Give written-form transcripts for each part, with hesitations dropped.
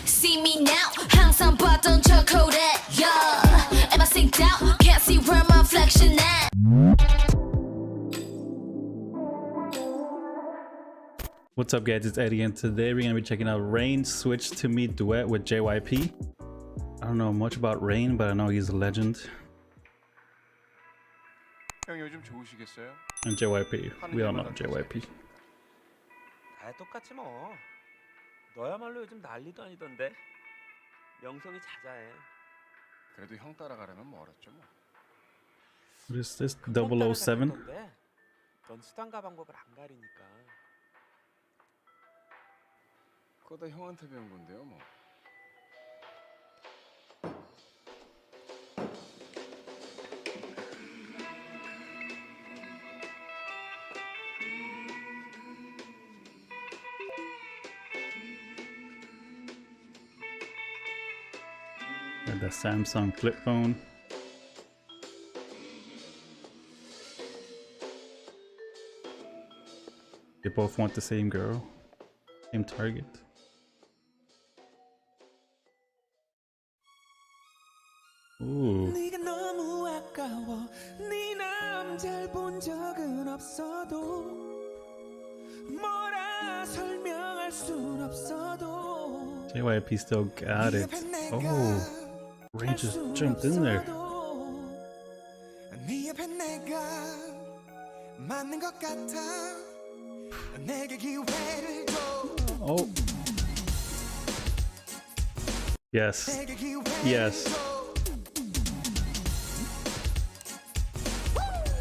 See me now 항상 봤던 저 Kodak yeah. Am I synced out? Can't see where my reflection at. What's up guys, it's Eddie and today we're going to be checking out Rain Switch to Me Duet with JYP. I don't know much about Rain, but I know he's a legend. 형 요즘 좋으시겠어요? And JYP, we all know JYP. 다 똑같지 뭐. 너야말로 요즘 난리도 아니던데. 명성이 자자해. 그래도 형 따라가려면 멀었죠 뭐. What is this? 그건 007? 따라가던데. 넌 수단과 방법을 안 가리니까. 그거 다 형한테 배운 건데요 뭐. And the Samsung flip phone. They both want the same girl, same target. Ooh. 네가 너무 아까워 네 남잘 본 적은 없어도 뭐라 설명할 순 없어도 JYP still got it. Oh, Rain just jumped in there. 네 옆에 내가 맞는 것 같아 내게 기회를 줘 Oh. Yes. 내게 기회를 Yes. 줘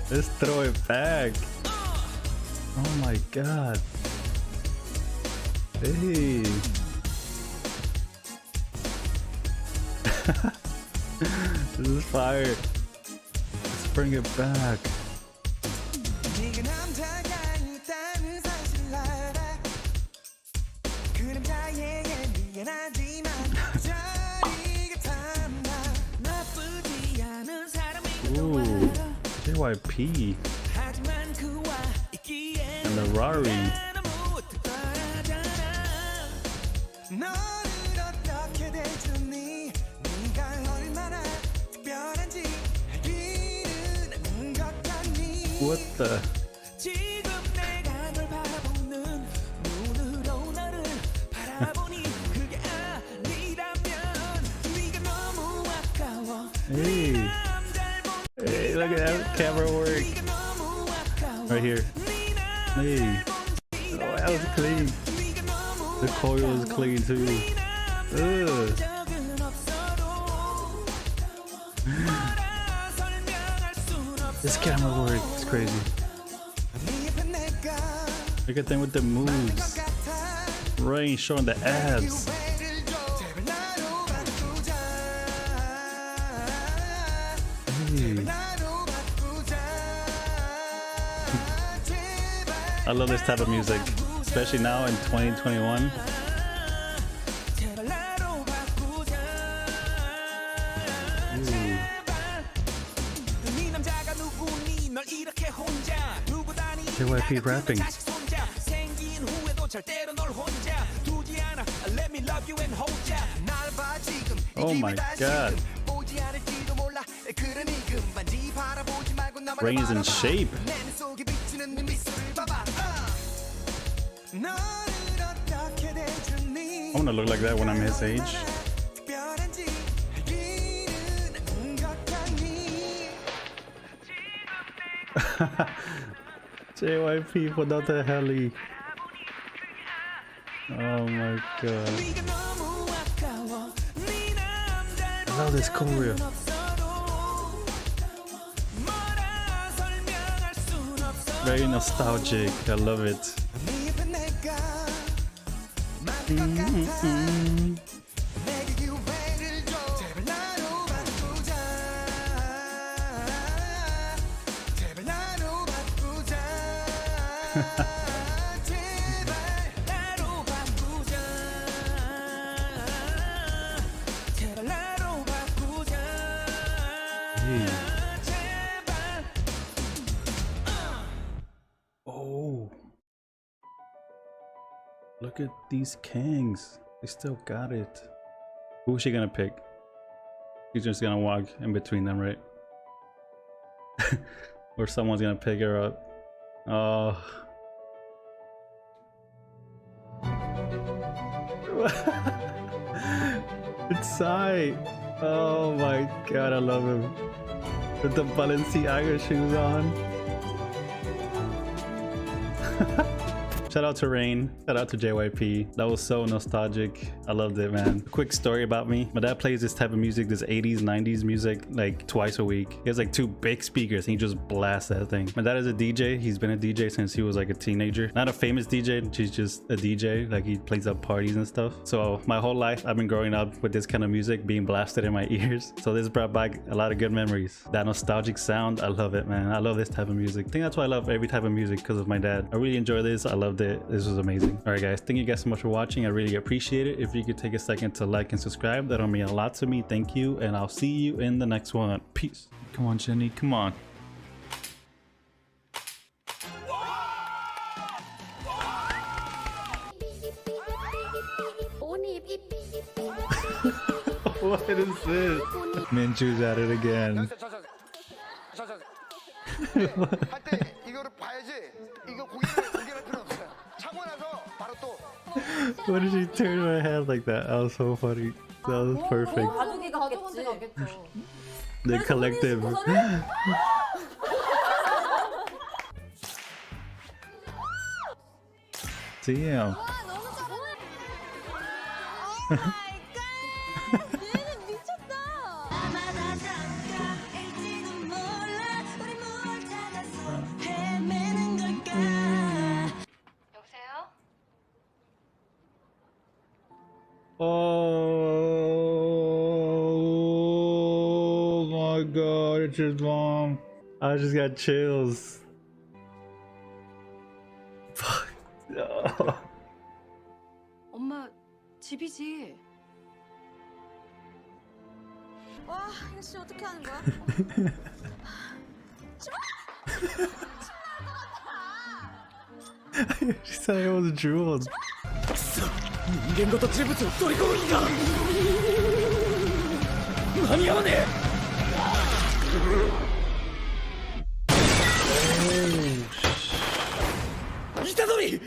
Let's throw it back. Oh my god. Hey. This is fire. Let's bring it back. 네가 남자가 있다는 사실을 알아 그 남자에게 미안하지만 자리가 탐나 나쁘지 않은 사람인 걸 Ooh. 알아 JYP 하지만 그와 있기엔 and the Rari. 너무 특별하잖아 너를 어떻게 대주니 네가 얼마나 특별한지 알기는 않는 것 같니 What the? 지금 내가 널 바라보는 눈으로 너를 바라보니 그게 아니라면 네가 너무 아까워 Hey. Hey, look at that camera work. Right here. Hey. Oh, that was clean. The coil is clean too. Ugh. This camera work is crazy. Look at them with the moves. Rain showing the abs. Hey. I love this type of music, especially now in 2021. JYP rapping. Oh my god. Rain is in shape. I want to look like that when I'm his age. JYP without the heli. Oh my god. I love this choreo. Very nostalgic. I love it. Oh, look at these Kangs. They still got it. Who's she gonna pick? She's just gonna walk in between them, right? Or someone's gonna pick her up. Oh. It's Psy. Oh my god, I love him. With the Balenciaga shoes on. Shout out to Rain, shout out to JYP. That was so nostalgic. I loved it, man. Quick story about me. My dad plays this type of music, this 80s, 90s music, like twice a week. He has like 2 big speakers and he just blasts that thing. My dad is a DJ. He's been a DJ since he was like a teenager. Not a famous DJ, he's just a DJ. Like he plays at parties and stuff. So my whole life, I've been growing up with this kind of music being blasted in my ears. So this brought back a lot of good memories. That nostalgic sound, I love it, man. I love this type of music. I think that's why I love every type of music, because of my dad. I really enjoy this. I loved it. This was amazing. All right, guys, thank you guys so much for watching. I really appreciate it. If you could take a second to like and subscribe, that'll mean a lot to me. Thank you, and I'll see you in the next one. Peace. Come on, Jenny, come on. What is this? Minchu's at it again. 할때 이거를 봐야지. 이거 공개할 필요 없어요. 차고 나서 바로 또. What did she turn my head like that? That was so funny. That was perfect. 가족이 같겠지. The collective. Damn. Oh my god, it's his mom. I just got chills. Fuck. No. 엄마 집이지. 와, 이거 진짜 어떻게 하는 거야? She said it was jewels. 人間ごと呪物を取り込む気が間に合わねえ虎杖